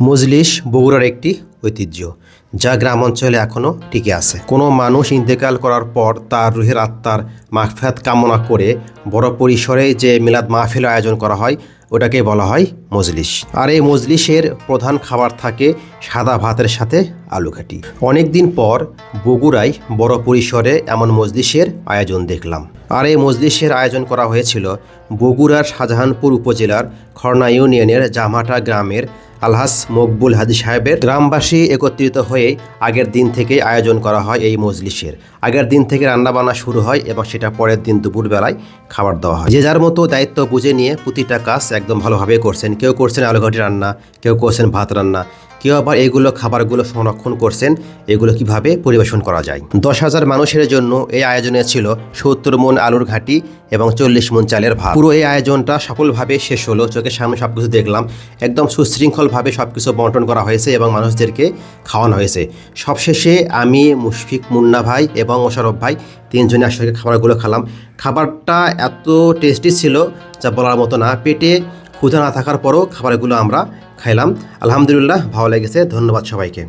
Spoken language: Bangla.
মজলিস বগুড়ার একটি ঐতিহ্য, যা গ্রাম অঞ্চলে এখনও টিকে আছে। কোনো মানুষ ইন্তেকাল করার পর তার রুহের আত্মার মাগফিরাত কামনা করে বড় পরিসরে যে মিলাদ মাহফিল আয়োজন করা হয়, ওটাকে বলা হয় মজলিস। আর এই মজলিসের প্রধান খাবার থাকে সাদা ভাতের সাথে আলু ঘাটি। অনেক দিন পর বগুড়ায় বড় পরিসরে এমন মজলিসের আয়োজন দেখলাম। আর এই মজলিসের আয়োজন করা হয়েছিল বগুড়ার শাহজাহানপুর উপজেলার খড়না ইউনিয়নের জামাটা গ্রামের আলহাজ মকবুল হাজি সাহেবের। গ্রামবাসী একত্রিত হয়ে আগের দিন থেকে আয়োজন করা হয় এই মজলিসের। আগের দিন থেকে রান্নাবান্না শুরু হয় এবং সেটা পরের দিন দুপুরবেলায় খাবার দেওয়া হয়। যে যার মতো দায়িত্ব বুঝে নিয়ে প্রতিটা কাজ একদম ভালোভাবে করছেন। কেউ করছেন আলুঘাটি রান্না, কেউ করছেন ভাত রান্না, কেউ আবার এইগুলো খাবারগুলো সংরক্ষণ করছেন এগুলো কিভাবে পরিবেশন করা যায়। 10,000 মানুষের জন্য এই আয়োজনে ছিল 70 মণ আলুর ঘাটি এবং 40 মণ চালের ভাত। পুরো এই আয়োজনটা সফলভাবে শেষ হলো। চোখের সামনে সবকিছু দেখলাম। একদম সুশৃঙ্খলভাবে সবকিছু বন্টন করা হয়েছে এবং মানুষদেরকে খাওয়ানো হয়েছে। সবশেষে আমি, মুশফিক, মুন্না ভাই এবং মোশারফ ভাই তিনজনে একসঙ্গে খাবারগুলো খেলাম। খাবারটা এত টেস্টি ছিল যা বলার মতো না। পেটে ক্ষুধা না থাকার পরও খাবারগুলো আমরা খাইলাম। আলহামদুলিল্লাহ, ভালো লেগেছে। ধন্যবাদ সবাইকে।